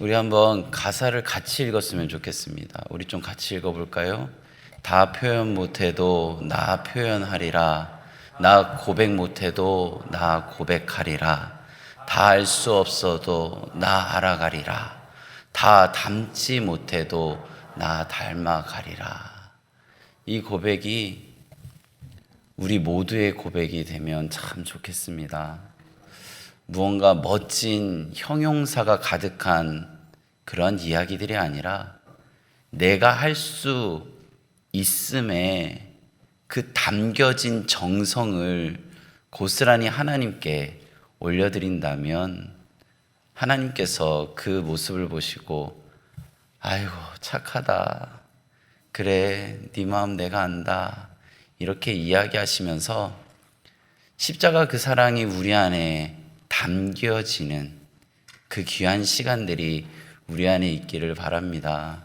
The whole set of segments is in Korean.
우리 한번 가사를 같이 읽었으면 좋겠습니다. 우리 좀 같이 읽어볼까요? 다 표현 못해도 나 표현하리라. 나 고백 못해도 나 고백하리라. 다 알 수 없어도 나 알아가리라. 다 닮지 못해도 나 닮아가리라. 이 고백이 우리 모두의 고백이 되면 참 좋겠습니다. 무언가 멋진 형용사가 가득한 그런 이야기들이 아니라 내가 할 수 있음에 그 담겨진 정성을 고스란히 하나님께 올려드린다면 하나님께서 그 모습을 보시고 아이고 착하다, 그래 네 마음 내가 안다, 이렇게 이야기하시면서 십자가 그 사랑이 우리 안에 담겨지는 그 귀한 시간들이 우리 안에 있기를 바랍니다.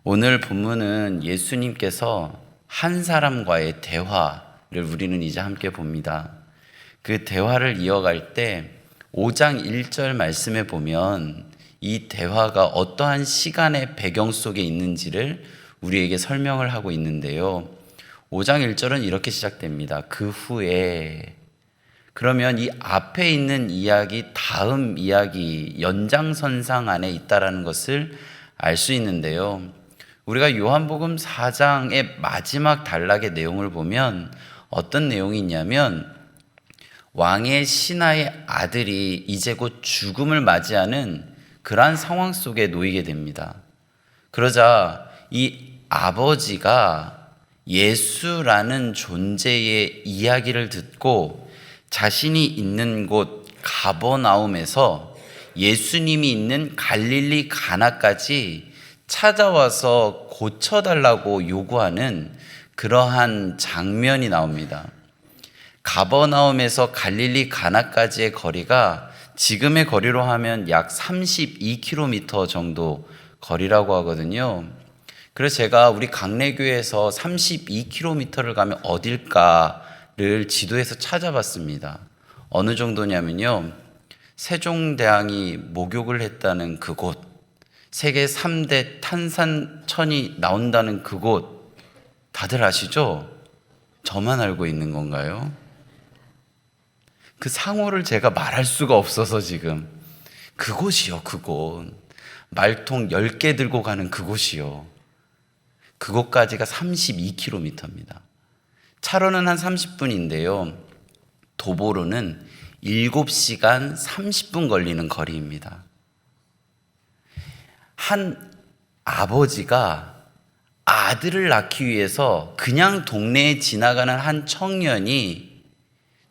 오늘 본문은 예수님께서 한 사람과의 대화를 우리는 이제 함께 봅니다. 그 대화를 이어갈 때 5장 1절 말씀에 보면 이 대화가 어떠한 시간의 배경 속에 있는지를 우리에게 설명을 하고 있는데요. 5장 1절은 이렇게 시작됩니다. 그 후에. 그러면 이 앞에 있는 이야기, 다음 이야기, 연장선상 안에 있다라는 것을 알 수 있는데요. 우리가 요한복음 4장의 마지막 단락의 내용을 보면 어떤 내용이 있냐면 왕의 신하의 아들이 이제 곧 죽음을 맞이하는 그러한 상황 속에 놓이게 됩니다. 그러자 이 아버지가 예수라는 존재의 이야기를 듣고 자신이 있는 곳 가버나움에서 예수님이 있는 갈릴리 가나까지 찾아와서 고쳐달라고 요구하는 그러한 장면이 나옵니다. 가버나움에서 갈릴리 가나까지의 거리가 지금의 거리로 하면 약 32km 정도 거리라고 하거든요. 그래서 제가 우리 강내교에서 32km를 가면 어딜까를 지도에서 찾아봤습니다. 어느 정도냐면요, 세종대왕이 목욕을 했다는 그곳, 세계 3대 탄산천이 나온다는 그곳, 다들 아시죠? 저만 알고 있는 건가요? 그 상호를 제가 말할 수가 없어서 지금 그곳이요, 그곳. 말통 10개 들고 가는 그곳이요. 그곳까지가 32km입니다. 차로는 한 30분인데요. 도보로는 7시간 30분 걸리는 거리입니다. 한 아버지가 아들을 낳기 위해서 그냥 동네에 지나가는 한 청년이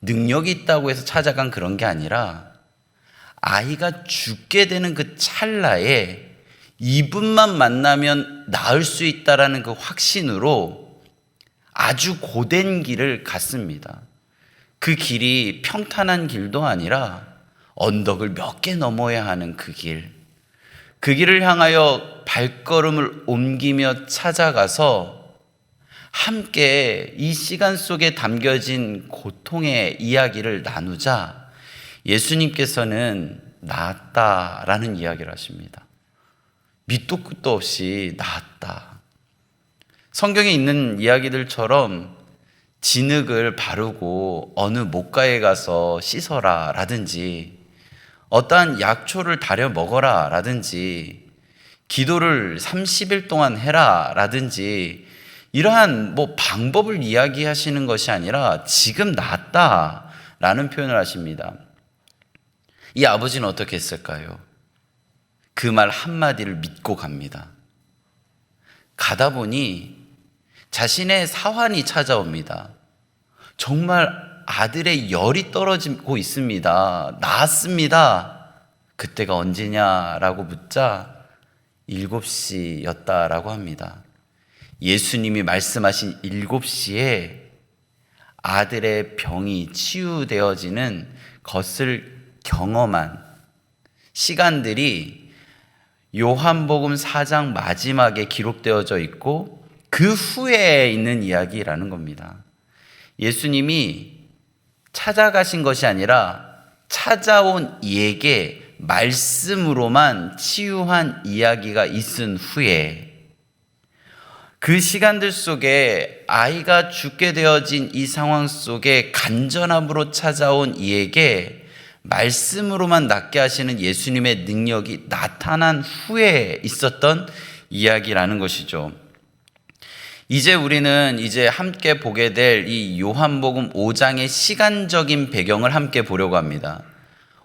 능력이 있다고 해서 찾아간 그런 게 아니라 아이가 죽게 되는 그 찰나에 이분만 만나면 나을 수 있다라는 그 확신으로 아주 고된 길을 갔습니다. 그 길이 평탄한 길도 아니라 언덕을 몇 개 넘어야 하는 그 길. 그 길을 향하여 발걸음을 옮기며 찾아가서 함께 이 시간 속에 담겨진 고통의 이야기를 나누자 예수님께서는 나았다라는 이야기를 하십니다. 밑도 끝도 없이 나았다. 성경에 있는 이야기들처럼 진흙을 바르고 어느 목가에 가서 씻어라 라든지 어떠한 약초를 다려 먹어라 라든지 기도를 30일 동안 해라 라든지 이러한 방법을 이야기하시는 것이 아니라 지금 낫다 라는 표현을 하십니다. 이 아버지는 어떻게 했을까요? 그 말 한마디를 믿고 갑니다. 가다 보니 자신의 사환이 찾아옵니다. 정말 아들의 열이 떨어지고 있습니다. 나았습니다. 그때가 언제냐라고 묻자 7시였다라고 합니다. 예수님이 말씀하신 7시에 아들의 병이 치유되어지는 것을 경험한 시간들이 요한복음 4장 마지막에 기록되어져 있고 그 후에 있는 이야기라는 겁니다. 예수님이 찾아가신 것이 아니라 찾아온 이에게 말씀으로만 치유한 이야기가 있은 후에 그 시간들 속에 아이가 죽게 되어진 이 상황 속에 간절함으로 찾아온 이에게 말씀으로만 낫게 하시는 예수님의 능력이 나타난 후에 있었던 이야기라는 것이죠. 이제 우리는 함께 보게 될 이 요한복음 5장의 시간적인 배경을 함께 보려고 합니다.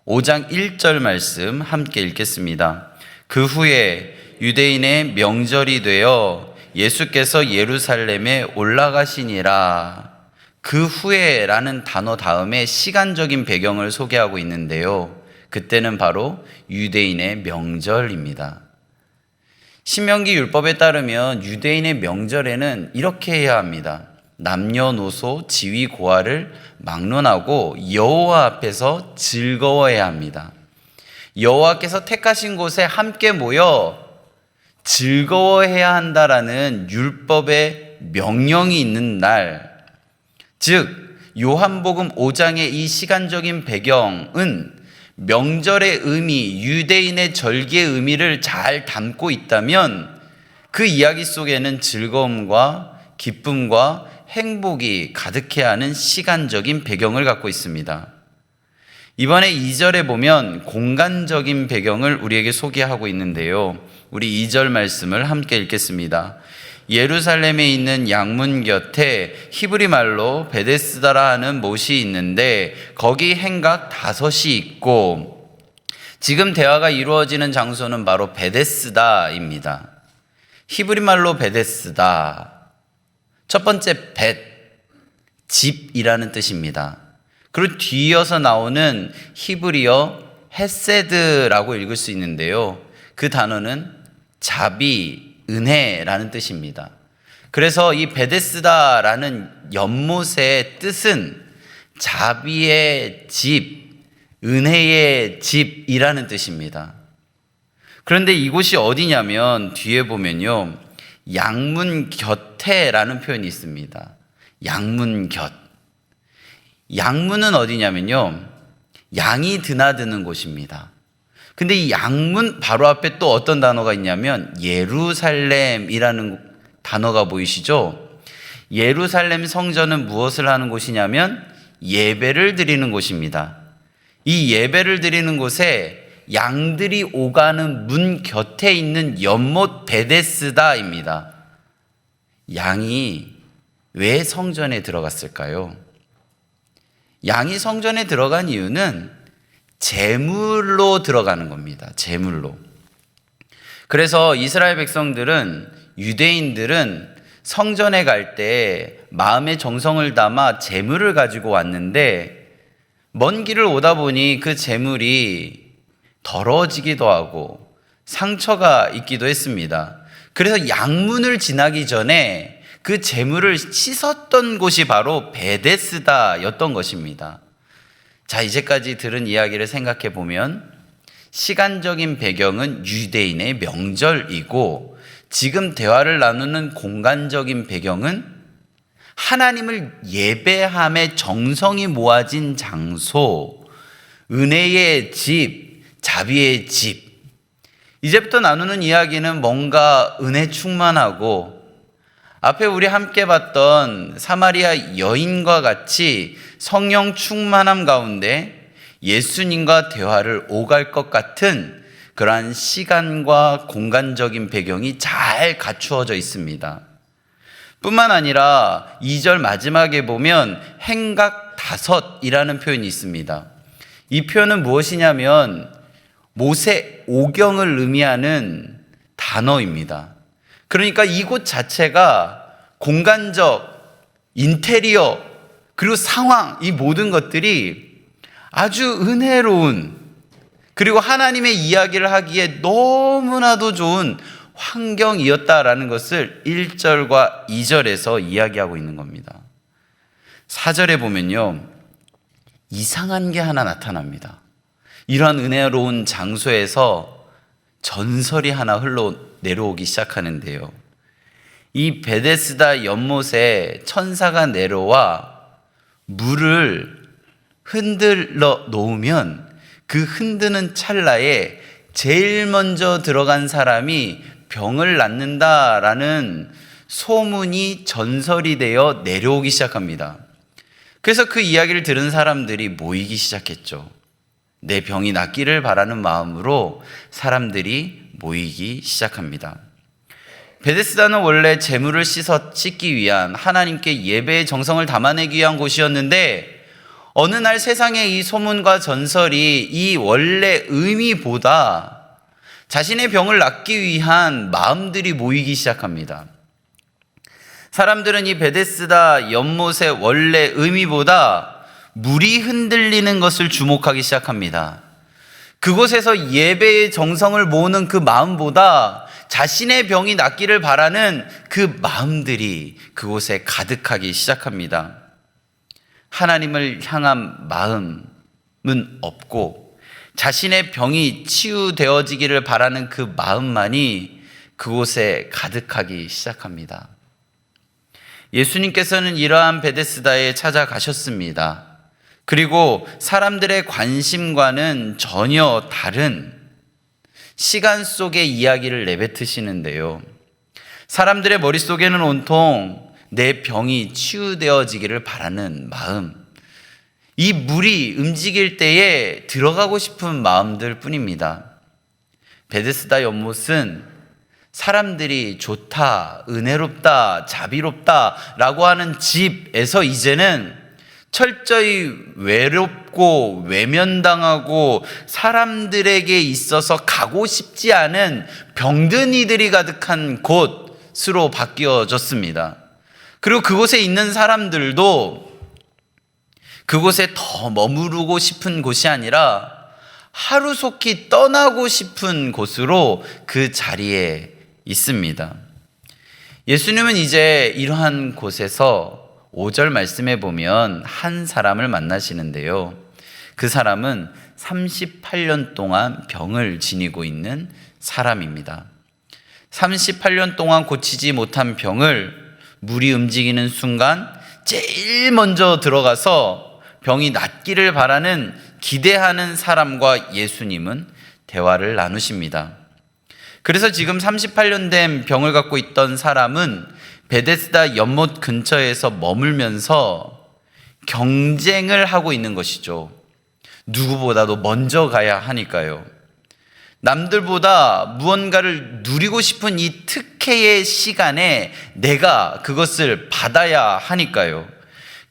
5장 1절 말씀 함께 읽겠습니다. 그 후에 유대인의 명절이 되어 예수께서 예루살렘에 올라가시니라. 그 후에라는 단어 다음에 시간적인 배경을 소개하고 있는데요. 그때는 바로 유대인의 명절입니다. 신명기 율법에 따르면 유대인의 명절에는 이렇게 해야 합니다. 남녀노소 지위 고하를 막론하고 여호와 앞에서 즐거워해야 합니다. 여호와께서 택하신 곳에 함께 모여 즐거워해야 한다라는 율법의 명령이 있는 날, 즉 요한복음 5장의 이 시간적인 배경은 명절의 의미, 유대인의 절기의 의미를 잘 담고 있다면 그 이야기 속에는 즐거움과 기쁨과 행복이 가득해야 하는 시간적인 배경을 갖고 있습니다. 이번에 2절에 보면 공간적인 배경을 우리에게 소개하고 있는데요. 우리 2절 말씀을 함께 읽겠습니다. 예루살렘에 있는 양문 곁에 히브리 말로 베데스다라 하는 못이 있는데 거기 행각 5이 있고, 지금 대화가 이루어지는 장소는 바로 베데스다입니다. 히브리 말로 베데스다, 첫 번째 벳, 집이라는 뜻입니다. 그리고 뒤이어서 나오는 히브리어 헤세드라고 읽을 수 있는데요. 그 단어는 자비, 은혜라는 뜻입니다. 그래서 이 베데스다라는 연못의 뜻은 자비의 집, 은혜의 집이라는 뜻입니다. 그런데 이곳이 어디냐면 뒤에 보면요, 양문 곁에라는 표현이 있습니다. 양문 곁. 양문은 어디냐면요, 양이 드나드는 곳입니다. 근데 이 양문 바로 앞에 또 어떤 단어가 있냐면 예루살렘이라는 단어가 보이시죠? 예루살렘 성전은 무엇을 하는 곳이냐면 예배를 드리는 곳입니다. 이 예배를 드리는 곳에 양들이 오가는 문 곁에 있는 연못 베데스다입니다. 양이 왜 성전에 들어갔을까요? 양이 성전에 들어간 이유는 제물로 들어가는 겁니다. 제물로. 그래서 이스라엘 백성들은, 유대인들은 성전에 갈 때 마음의 정성을 담아 제물을 가지고 왔는데 먼 길을 오다 보니 그 제물이 더러워지기도 하고 상처가 있기도 했습니다. 그래서 양문을 지나기 전에 그 제물을 씻었던 곳이 바로 베데스다였던 것입니다. 자, 이제까지 들은 이야기를 생각해 보면 시간적인 배경은 유대인의 명절이고, 지금 대화를 나누는 공간적인 배경은 하나님을 예배함에 정성이 모아진 장소, 은혜의 집, 자비의 집. 이제부터 나누는 이야기는 뭔가 은혜 충만하고, 앞에 우리 함께 봤던 사마리아 여인과 같이 성령 충만함 가운데 예수님과 대화를 오갈 것 같은 그러한 시간과 공간적인 배경이 잘 갖추어져 있습니다. 뿐만 아니라 2절 마지막에 보면 행각 5이라는 표현이 있습니다. 이 표현은 무엇이냐면 모세 오경을 의미하는 단어입니다. 그러니까 이곳 자체가 공간적, 인테리어, 그리고 상황, 이 모든 것들이 아주 은혜로운, 그리고 하나님의 이야기를 하기에 너무나도 좋은 환경이었다라는 것을 1절과 2절에서 이야기하고 있는 겁니다. 4절에 보면요, 이상한 게 하나 나타납니다. 이러한 은혜로운 장소에서 전설이 하나 흘러내려오기 시작하는데요. 이 베데스다 연못에 천사가 내려와 물을 흔들러 놓으면 그 흔드는 찰나에 제일 먼저 들어간 사람이 병을 낫는다라는 소문이 전설이 되어 내려오기 시작합니다. 그래서 그 이야기를 들은 사람들이 모이기 시작했죠. 내 병이 낫기를 바라는 마음으로 사람들이 모이기 시작합니다. 베데스다는 원래 재물을 씻기 위한, 하나님께 예배의 정성을 담아내기 위한 곳이었는데, 어느 날 세상의 이 소문과 전설이 이 원래 의미보다 자신의 병을 낫기 위한 마음들이 모이기 시작합니다. 사람들은 이 베데스다 연못의 원래 의미보다 물이 흔들리는 것을 주목하기 시작합니다. 그곳에서 예배의 정성을 모으는 그 마음보다 자신의 병이 낫기를 바라는 그 마음들이 그곳에 가득하기 시작합니다. 하나님을 향한 마음은 없고 자신의 병이 치유되어지기를 바라는 그 마음만이 그곳에 가득하기 시작합니다. 예수님께서는 이러한 베데스다에 찾아가셨습니다. 그리고 사람들의 관심과는 전혀 다른 시간 속의 이야기를 내뱉으시는데요. 사람들의 머릿속에는 온통 내 병이 치유되어지기를 바라는 마음, 이 물이 움직일 때에 들어가고 싶은 마음들 뿐입니다. 베데스다 연못은 사람들이 좋다, 은혜롭다, 자비롭다 라고 하는 집에서 이제는 철저히 외롭고 외면당하고 사람들에게 있어서 가고 싶지 않은 병든 이들이 가득한 곳으로 바뀌어졌습니다. 그리고 그곳에 있는 사람들도 그곳에 더 머무르고 싶은 곳이 아니라 하루속히 떠나고 싶은 곳으로 그 자리에 있습니다. 예수님은 이제 이러한 곳에서 5절 말씀에 보면 한 사람을 만나시는데요. 그 사람은 38년 동안 병을 지니고 있는 사람입니다. 38년 동안 고치지 못한 병을 물이 움직이는 순간 제일 먼저 들어가서 병이 낫기를 바라는, 기대하는 사람과 예수님은 대화를 나누십니다. 그래서 지금 38년 된 병을 갖고 있던 사람은 베데스다 연못 근처에서 머물면서 경쟁을 하고 있는 것이죠. 누구보다도 먼저 가야 하니까요. 남들보다 무언가를 누리고 싶은 이 특혜의 시간에 내가 그것을 받아야 하니까요.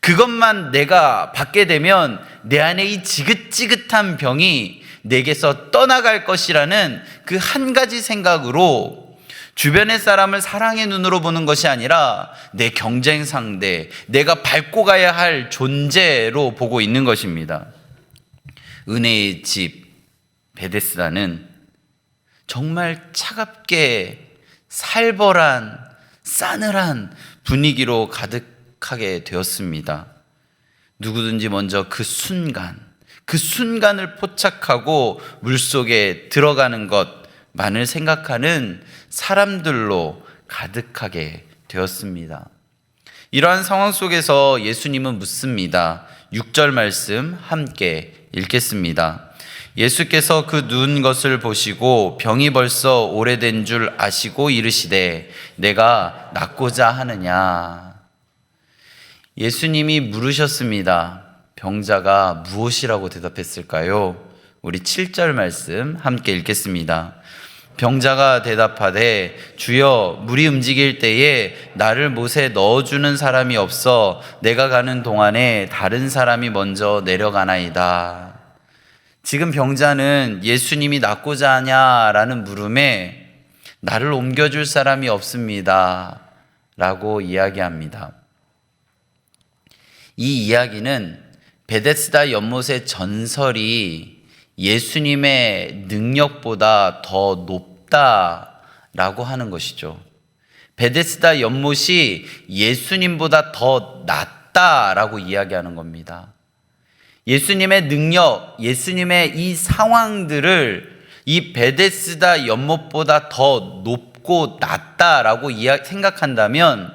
그것만 내가 받게 되면 내 안에 이 지긋지긋한 병이 내게서 떠나갈 것이라는 그 한 가지 생각으로 주변의 사람을 사랑의 눈으로 보는 것이 아니라 내 경쟁 상대, 내가 밟고 가야 할 존재로 보고 있는 것입니다. 은혜의 집 베데스다는 정말 차갑게 살벌한 싸늘한 분위기로 가득하게 되었습니다. 누구든지 먼저 그 순간을 포착하고 물속에 들어가는 것만을 생각하는 사람들로 가득하게 되었습니다. 이러한 상황 속에서 예수님은 묻습니다. 6절 말씀 함께 읽겠습니다. 예수께서 그 누운 것을 보시고 병이 벌써 오래된 줄 아시고 이르시되 내가 낫고자 하느냐. 예수님이 물으셨습니다. 병자가 무엇이라고 대답했을까요? 우리 7절 말씀 함께 읽겠습니다. 병자가 대답하되 주여 물이 움직일 때에 나를 못에 넣어주는 사람이 없어 내가 가는 동안에 다른 사람이 먼저 내려가나이다. 지금 병자는 예수님이 낫고자 하냐라는 물음에 나를 옮겨줄 사람이 없습니다 라고 이야기합니다. 이 이야기는 베데스다 연못의 전설이 예수님의 능력보다 더 높다라고 하는 것이죠. 베데스다 연못이 예수님보다 더 낫다라고 이야기하는 겁니다. 예수님의 능력, 예수님의 이 상황들을 이 베데스다 연못보다 더 높고 낫다라고 생각한다면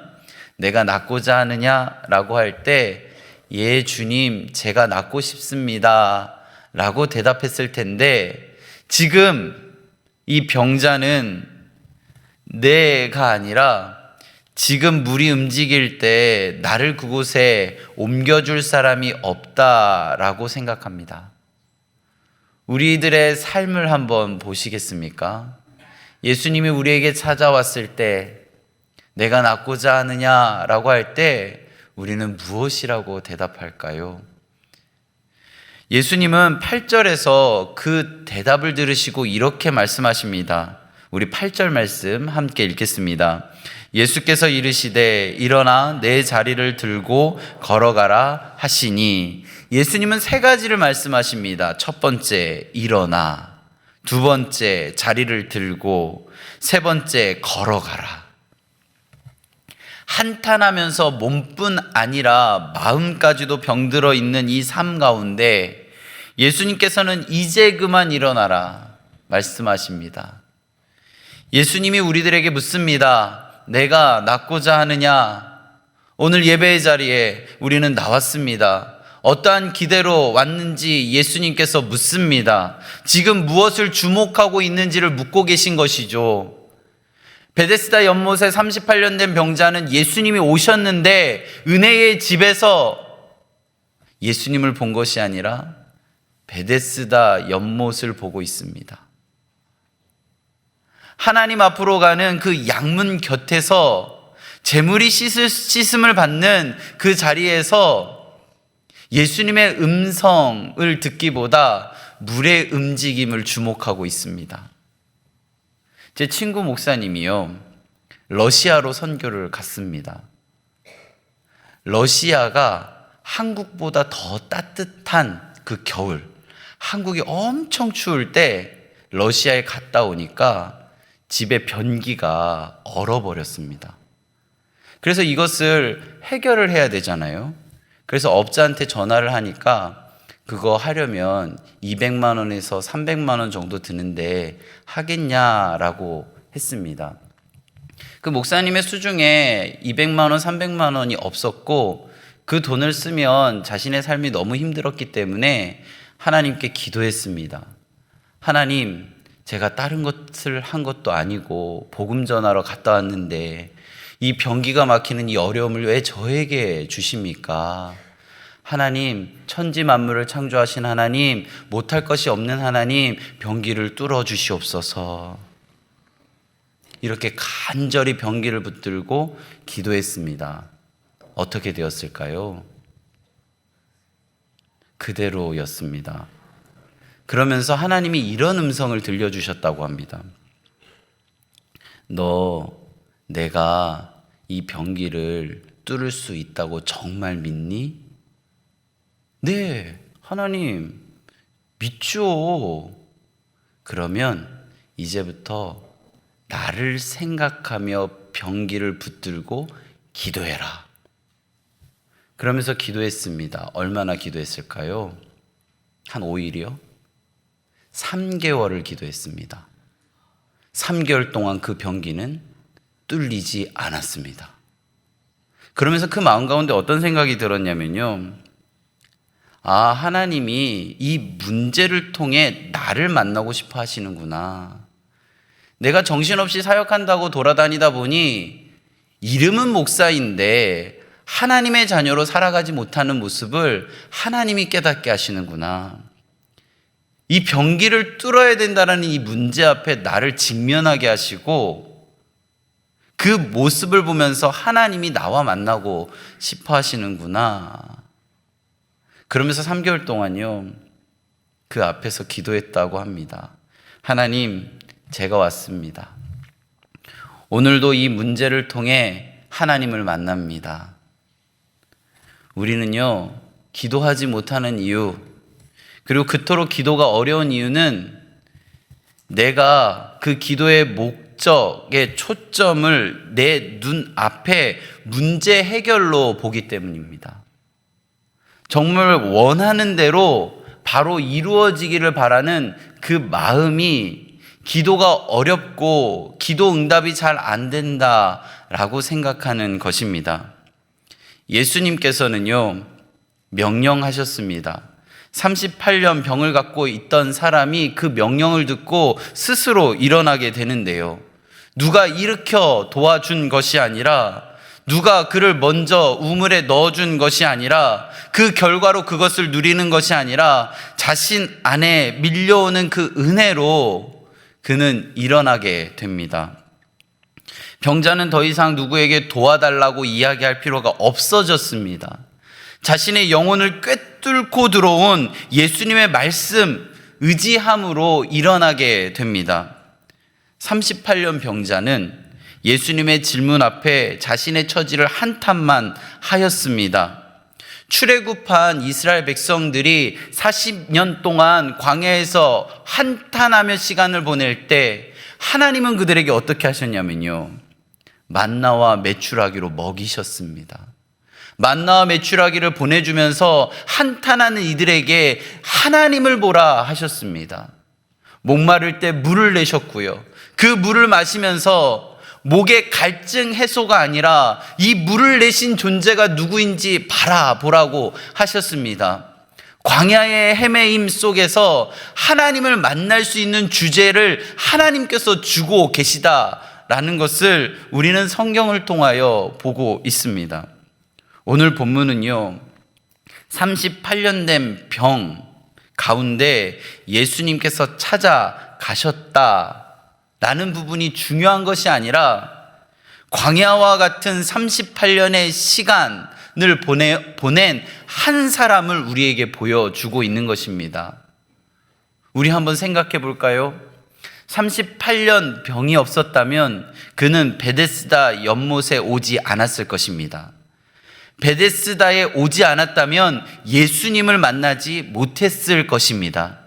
내가 낫고자 하느냐라고 할 때 예, 주님, 제가 낫고 싶습니다 라고 대답했을 텐데, 지금 이 병자는 내가 아니라 지금 물이 움직일 때 나를 그곳에 옮겨줄 사람이 없다라고 생각합니다. 우리들의 삶을 한번 보시겠습니까? 예수님이 우리에게 찾아왔을 때 내가 낫고자 하느냐라고 할 때 우리는 무엇이라고 대답할까요? 예수님은 8절에서 그 대답을 들으시고 이렇게 말씀하십니다. 우리 8절 말씀 함께 읽겠습니다. 예수께서 이르시되 일어나 내 자리를 들고 걸어가라 하시니, 예수님은 세 가지를 말씀하십니다. 첫 번째, 일어나. 두 번째, 자리를 들고. 세 번째, 걸어가라. 한탄하면서 몸뿐 아니라 마음까지도 병들어 있는 이 삶 가운데 예수님께서는 이제 그만 일어나라 말씀하십니다. 예수님이 우리들에게 묻습니다. 내가 낫고자 하느냐? 오늘 예배의 자리에 우리는 나왔습니다. 어떠한 기대로 왔는지 예수님께서 묻습니다. 지금 무엇을 주목하고 있는지를 묻고 계신 것이죠. 베데스다 연못에 38년 된 병자는 예수님이 오셨는데 은혜의 집에서 예수님을 본 것이 아니라 베데스다 연못을 보고 있습니다. 하나님 앞으로 가는 그 양문 곁에서 재물이 씻음을 받는 그 자리에서 예수님의 음성을 듣기보다 물의 움직임을 주목하고 있습니다. 제 친구 목사님이요, 러시아로 선교를 갔습니다. 러시아가 한국보다 더 따뜻한 그 겨울, 한국이 엄청 추울 때 러시아에 갔다 오니까 집에 변기가 얼어버렸습니다. 그래서 이것을 해결을 해야 되잖아요. 그래서 업자한테 전화를 하니까 그거 하려면 200만 원에서 300만 원 정도 드는데 하겠냐라고 했습니다. 그 목사님의 수중에 200만 원, 300만 원이 없었고 그 돈을 쓰면 자신의 삶이 너무 힘들었기 때문에 하나님께 기도했습니다. 하나님, 제가 다른 것을 한 것도 아니고 복음 전하러 갔다 왔는데 이 변기가 막히는 이 어려움을 왜 저에게 주십니까? 하나님, 천지 만물을 창조하신 하나님, 못할 것이 없는 하나님, 변기를 뚫어 주시옵소서. 이렇게 간절히 변기를 붙들고 기도했습니다. 어떻게 되었을까요? 그대로였습니다. 그러면서 하나님이 이런 음성을 들려주셨다고 합니다. 내가 이 변기를 뚫을 수 있다고 정말 믿니? 네, 하나님, 믿죠. 그러면 이제부터 나를 생각하며 변기를 붙들고 기도해라. 그러면서 기도했습니다. 얼마나 기도했을까요? 한 5일이요? 3개월을 기도했습니다. 3개월 동안 그 변기는 뚫리지 않았습니다. 그러면서 그 마음 가운데 어떤 생각이 들었냐면요. 하나님이 이 문제를 통해 나를 만나고 싶어 하시는구나. 내가 정신없이 사역한다고 돌아다니다 보니 이름은 목사인데 하나님의 자녀로 살아가지 못하는 모습을 하나님이 깨닫게 하시는구나. 이 변기를 뚫어야 된다는 이 문제 앞에 나를 직면하게 하시고 그 모습을 보면서 하나님이 나와 만나고 싶어 하시는구나. 그러면서 3개월 동안요, 그 앞에서 기도했다고 합니다. 하나님, 제가 왔습니다. 오늘도 이 문제를 통해 하나님을 만납니다. 우리는요, 기도하지 못하는 이유, 그리고 그토록 기도가 어려운 이유는 내가 그 기도의 목적의 초점을 내 눈 앞에 문제 해결로 보기 때문입니다. 정말 원하는 대로 바로 이루어지기를 바라는 그 마음이 기도가 어렵고 기도 응답이 잘 안 된다라고 생각하는 것입니다. 예수님께서는요, 명령하셨습니다. 38년 병을 갖고 있던 사람이 그 명령을 듣고 스스로 일어나게 되는데요. 누가 일으켜 도와준 것이 아니라, 누가 그를 먼저 우물에 넣어준 것이 아니라, 그 결과로 그것을 누리는 것이 아니라 자신 안에 밀려오는 그 은혜로 그는 일어나게 됩니다. 병자는 더 이상 누구에게 도와달라고 이야기할 필요가 없어졌습니다. 자신의 영혼을 꿰뚫고 들어온 예수님의 말씀, 의지함으로 일어나게 됩니다. 38년 병자는 예수님의 질문 앞에 자신의 처지를 한탄만 하였습니다. 출애굽한 이스라엘 백성들이 40년 동안 광야에서 한탄하며 시간을 보낼 때 하나님은 그들에게 어떻게 하셨냐면요, 만나와 메추라기로 먹이셨습니다. 만나와 메추라기를 보내주면서 한탄하는 이들에게 하나님을 보라 하셨습니다. 목마를 때 물을 내셨고요, 그 물을 마시면서 목의 갈증 해소가 아니라 이 물을 내신 존재가 누구인지 바라보라고 하셨습니다. 광야의 헤매임 속에서 하나님을 만날 수 있는 주제를 하나님께서 주고 계시다라는 것을 우리는 성경을 통하여 보고 있습니다. 오늘 본문은요, 38년 된 병 가운데 예수님께서 찾아가셨다라는 부분이 중요한 것이 아니라 광야와 같은 38년의 시간을 보낸 한 사람을 우리에게 보여주고 있는 것입니다. 우리 한번 생각해 볼까요? 38년 병이 없었다면 그는 베데스다 연못에 오지 않았을 것입니다. 베데스다에 오지 않았다면 예수님을 만나지 못했을 것입니다.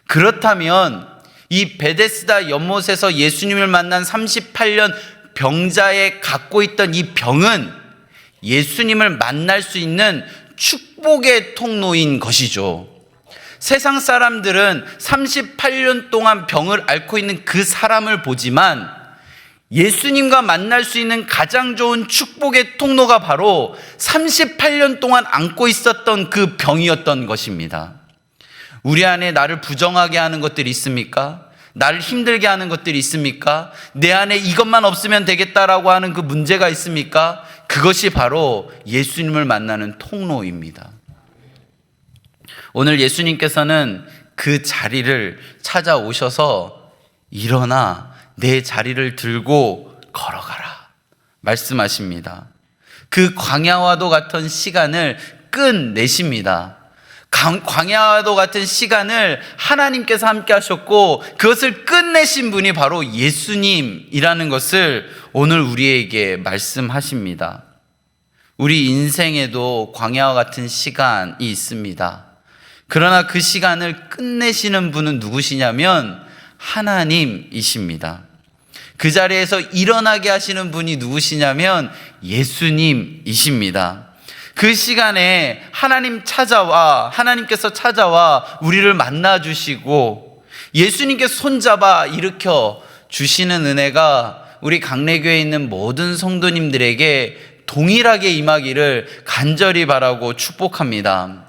그렇다면 이 베데스다 연못에서 예수님을 만난 38년 병자에 갖고 있던 이 병은 예수님을 만날 수 있는 축복의 통로인 것이죠. 세상 사람들은 38년 동안 병을 앓고 있는 그 사람을 보지만 예수님과 만날 수 있는 가장 좋은 축복의 통로가 바로 38년 동안 안고 있었던 그 병이었던 것입니다. 우리 안에 나를 부정하게 하는 것들이 있습니까? 나를 힘들게 하는 것들이 있습니까? 내 안에 이것만 없으면 되겠다라고 하는 그 문제가 있습니까? 그것이 바로 예수님을 만나는 통로입니다. 오늘 예수님께서는 그 자리를 찾아오셔서 일어나 내 자리를 들고 걸어가라 말씀하십니다. 그 광야와도 같은 시간을 끝내십니다. 광야와도 같은 시간을 하나님께서 함께 하셨고 그것을 끝내신 분이 바로 예수님이라는 것을 오늘 우리에게 말씀하십니다. 우리 인생에도 광야와 같은 시간이 있습니다. 그러나 그 시간을 끝내시는 분은 누구시냐면 하나님이십니다. 그 자리에서 일어나게 하시는 분이 누구시냐면 예수님이십니다. 그 시간에 하나님께서 찾아와 우리를 만나주시고 예수님께서 손잡아 일으켜 주시는 은혜가 우리 강래교회에 있는 모든 성도님들에게 동일하게 임하기를 간절히 바라고 축복합니다.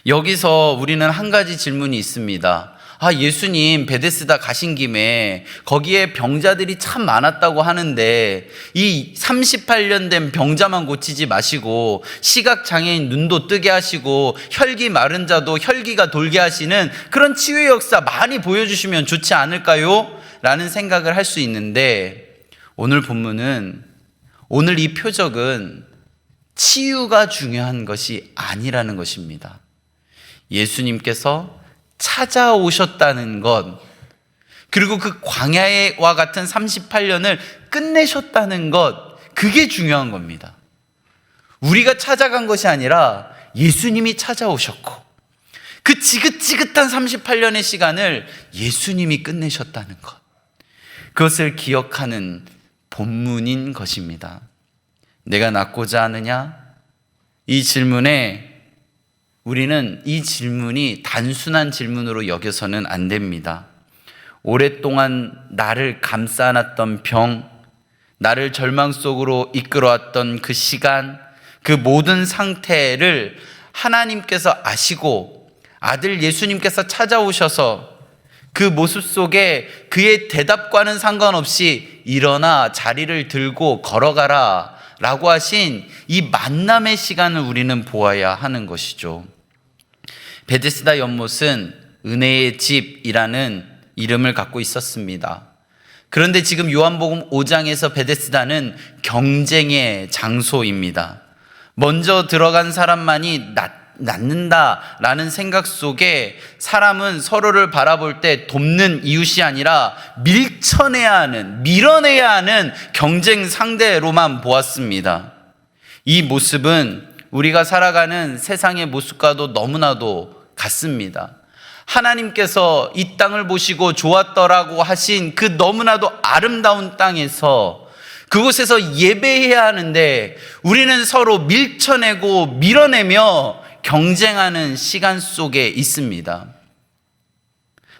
여기서 우리는 한 가지 질문이 있습니다. 예수님 베데스다 가신 김에 거기에 병자들이 참 많았다고 하는데 이 38년 된 병자만 고치지 마시고 시각장애인 눈도 뜨게 하시고 혈기 마른 자도 혈기가 돌게 하시는 그런 치유의 역사 많이 보여주시면 좋지 않을까요? 라는 생각을 할 수 있는데 오늘 본문은, 오늘 이 표적은 치유가 중요한 것이 아니라는 것입니다. 예수님께서 찾아오셨다는 것, 그리고 그 광야와 같은 38년을 끝내셨다는 것, 그게 중요한 겁니다. 우리가 찾아간 것이 아니라 예수님이 찾아오셨고 그 지긋지긋한 38년의 시간을 예수님이 끝내셨다는 것, 그것을 기억하는 본문인 것입니다. 내가 낫고자 하느냐? 이 질문에 우리는 이 질문이 단순한 질문으로 여겨서는 안 됩니다. 오랫동안 나를 감싸 안았던 병, 나를 절망 속으로 이끌어왔던 그 시간, 그 모든 상태를 하나님께서 아시고 아들 예수님께서 찾아오셔서 그 모습 속에 그의 대답과는 상관없이 일어나 자리를 들고 걸어가라 라고 하신 이 만남의 시간을 우리는 보아야 하는 것이죠. 베데스다 연못은 은혜의 집이라는 이름을 갖고 있었습니다. 그런데 지금 요한복음 5장에서 베데스다는 경쟁의 장소입니다. 먼저 들어간 사람만이 낫는다라는 생각 속에 사람은 서로를 바라볼 때 돕는 이웃이 아니라 밀쳐내야 하는, 밀어내야 하는 경쟁 상대로만 보았습니다. 이 모습은 우리가 살아가는 세상의 모습과도 너무나도 같습니다. 하나님께서 이 땅을 보시고 좋았더라고 하신 그 너무나도 아름다운 땅에서 그곳에서 예배해야 하는데 우리는 서로 밀쳐내고 밀어내며 경쟁하는 시간 속에 있습니다.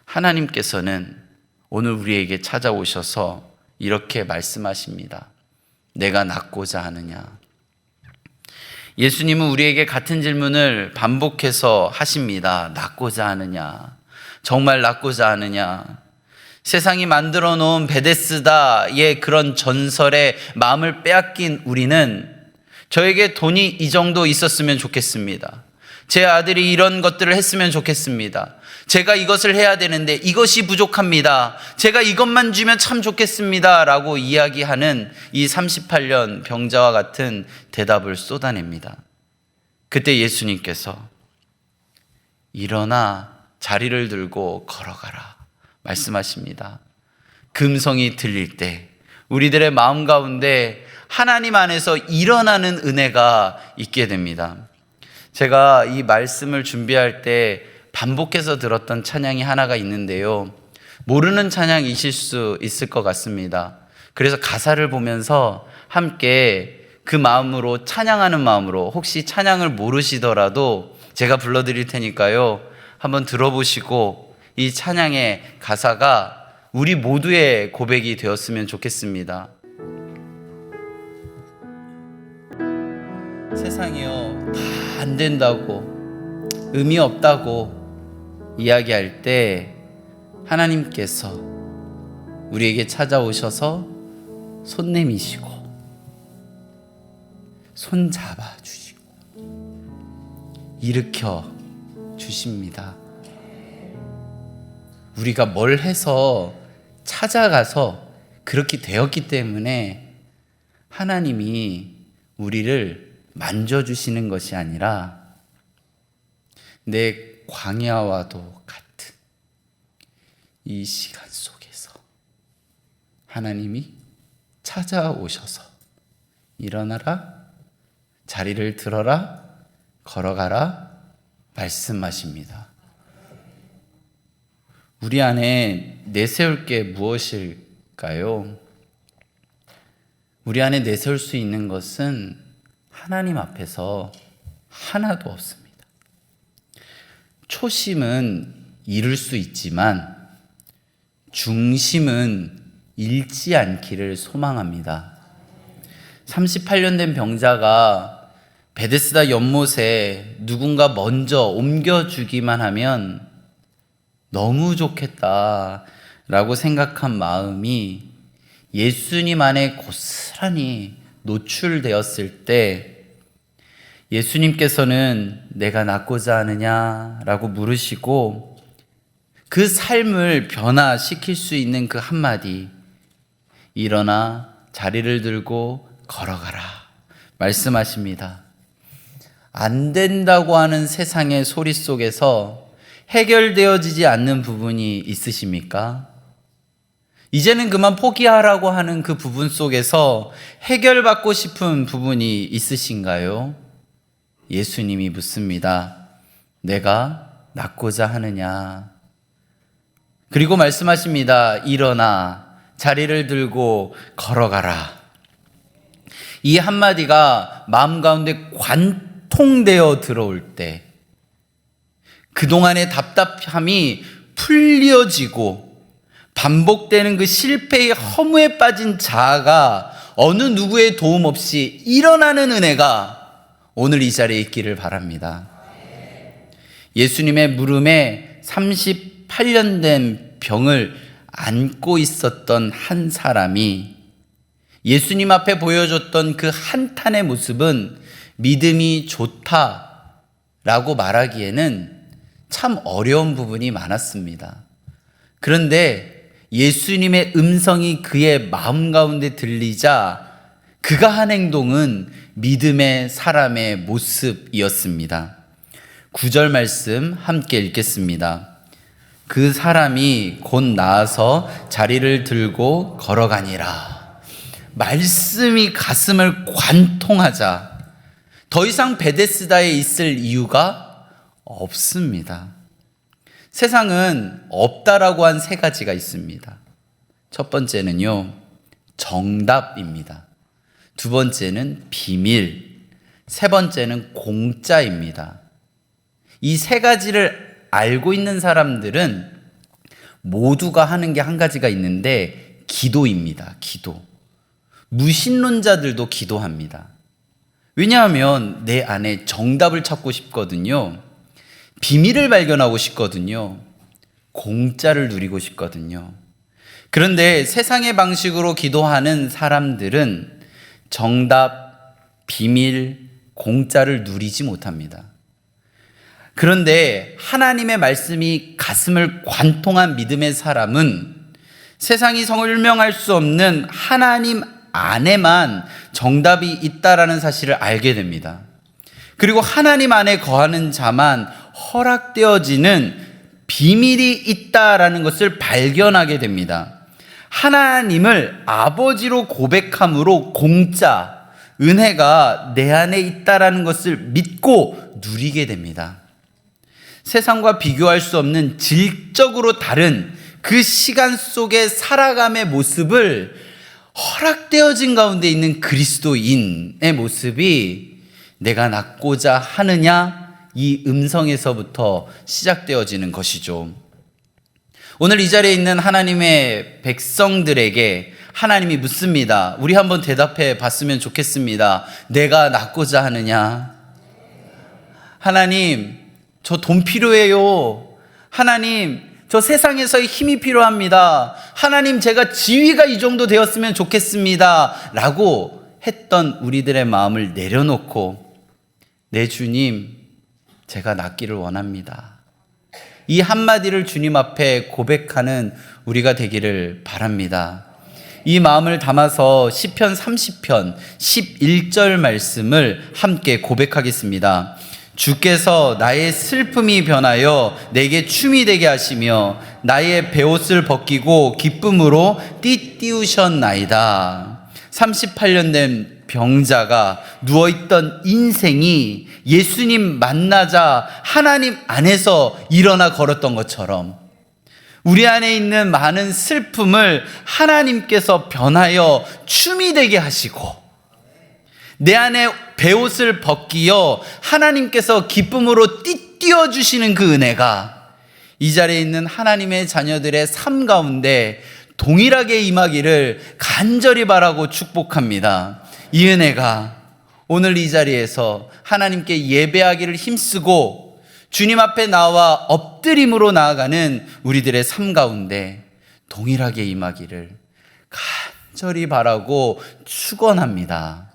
하나님께서는 오늘 우리에게 찾아오셔서 이렇게 말씀하십니다. 내가 낫고자 하느냐? 예수님은 우리에게 같은 질문을 반복해서 하십니다. 낫고자 하느냐? 정말 낫고자 하느냐? 세상이 만들어 놓은 베데스다의 그런 전설에 마음을 빼앗긴 우리는 저에게 돈이 이 정도 있었으면 좋겠습니다. 제 아들이 이런 것들을 했으면 좋겠습니다. 제가 이것을 해야 되는데 이것이 부족합니다. 제가 이것만 주면 참 좋겠습니다. 라고 이야기하는 이 38년 병자와 같은 대답을 쏟아냅니다. 그때 예수님께서 일어나 자리를 들고 걸어가라 말씀하십니다. 금성이 들릴 때 우리들의 마음 가운데 하나님 안에서 일어나는 은혜가 있게 됩니다. 제가 이 말씀을 준비할 때 반복해서 들었던 찬양이 하나가 있는데요. 모르는 찬양이실 수 있을 것 같습니다. 그래서 가사를 보면서 함께 그 마음으로 찬양하는 마음으로 혹시 찬양을 모르시더라도 제가 불러드릴 테니까요. 한번 들어보시고 이 찬양의 가사가 우리 모두의 고백이 되었으면 좋겠습니다. 세상이요 다 안 된다고 의미 없다고 이야기할 때 하나님께서 우리에게 찾아오셔서 손 내미시고 손 잡아주시고 일으켜 주십니다. 우리가 뭘 해서 찾아가서 그렇게 되었기 때문에 하나님이 우리를 만져주시는 것이 아니라 내 광야와도 같은 이 시간 속에서 하나님이 찾아오셔서 일어나라, 자리를 들어라, 걸어가라 말씀하십니다. 우리 안에 내세울 게 무엇일까요? 우리 안에 내세울 수 있는 것은 하나님 앞에서 하나도 없습니다. 초심은 잃을 수 있지만 중심은 잃지 않기를 소망합니다. 38년 된 병자가 베데스다 연못에 누군가 먼저 옮겨주기만 하면 너무 좋겠다라고 생각한 마음이 예수님 안에 고스란히 노출되었을 때 예수님께서는 내가 낫고자 하느냐라고 물으시고 그 삶을 변화시킬 수 있는 그 한마디 일어나 자리를 들고 걸어가라 말씀하십니다. 안 된다고 하는 세상의 소리 속에서 해결되어지지 않는 부분이 있으십니까? 이제는 그만 포기하라고 하는 그 부분 속에서 해결받고 싶은 부분이 있으신가요? 예수님이 묻습니다. 내가 낫고자 하느냐? 그리고 말씀하십니다. 일어나 자리를 들고 걸어가라. 이 한마디가 마음 가운데 관통되어 들어올 때 그동안의 답답함이 풀려지고 반복되는 그 실패의 허무에 빠진 자아가 어느 누구의 도움 없이 일어나는 은혜가 오늘 이 자리에 있기를 바랍니다. 예수님의 무릎에 38년 된 병을 안고 있었던 한 사람이 예수님 앞에 보여줬던 그 한탄의 모습은 믿음이 좋다라고 말하기에는 참 어려운 부분이 많았습니다. 그런데 예수님의 음성이 그의 마음 가운데 들리자 그가 한 행동은 믿음의 사람의 모습이었습니다. 9절 말씀 함께 읽겠습니다. 그 사람이 곧 나아서 자리를 들고 걸어가니라. 말씀이 가슴을 관통하자 더 이상 베데스다에 있을 이유가 없습니다. 세상은 없다라고 한 세 가지가 있습니다. 첫 번째는요, 정답입니다. 두 번째는 비밀, 세 번째는 공짜입니다. 이 세 가지를 알고 있는 사람들은 모두가 하는 게 한 가지가 있는데 기도입니다. 기도. 무신론자들도 기도합니다. 왜냐하면 내 안에 정답을 찾고 싶거든요. 비밀을 발견하고 싶거든요. 공짜를 누리고 싶거든요. 그런데 세상의 방식으로 기도하는 사람들은 정답, 비밀, 공짜를 누리지 못합니다. 그런데 하나님의 말씀이 가슴을 관통한 믿음의 사람은 세상이 설명할 수 없는 하나님 안에만 정답이 있다라는 사실을 알게 됩니다. 그리고 하나님 안에 거하는 자만 허락되어지는 비밀이 있다라는 것을 발견하게 됩니다. 하나님을 아버지로 고백함으로 공짜, 은혜가 내 안에 있다라는 것을 믿고 누리게 됩니다. 세상과 비교할 수 없는 질적으로 다른 그 시간 속에 살아감의 모습을 허락되어진 가운데 있는 그리스도인의 모습이 내가 낳고자 하느냐, 이 음성에서부터 시작되어지는 것이죠. 오늘 이 자리에 있는 하나님의 백성들에게 하나님이 묻습니다. 우리 한번 대답해 봤으면 좋겠습니다. 내가 낳고자 하느냐? 하나님, 저 돈 필요해요. 하나님, 저 세상에서의 힘이 필요합니다. 하나님, 제가 지위가 이 정도 되었으면 좋겠습니다. 라고 했던 우리들의 마음을 내려놓고 내 주님, 제가 낫기를 원합니다. 이 한마디를 주님 앞에 고백하는 우리가 되기를 바랍니다. 이 마음을 담아서 시편 30편 11절 말씀을 함께 고백하겠습니다. 주께서 나의 슬픔이 변하여 내게 춤이 되게 하시며 나의 베옷을 벗기고 기쁨으로 띠띠우셨나이다. 38년 된 병자가 누워있던 인생이 예수님 만나자 하나님 안에서 일어나 걸었던 것처럼 우리 안에 있는 많은 슬픔을 하나님께서 변하여 춤이 되게 하시고 내 안에 베옷을 벗기어 하나님께서 기쁨으로 띠띠어 주시는 그 은혜가 이 자리에 있는 하나님의 자녀들의 삶 가운데 동일하게 임하기를 간절히 바라고 축복합니다. 이 은혜가 오늘 이 자리에서 하나님께 예배하기를 힘쓰고 주님 앞에 나와 엎드림으로 나아가는 우리들의 삶 가운데 동일하게 임하기를 간절히 바라고 축원합니다.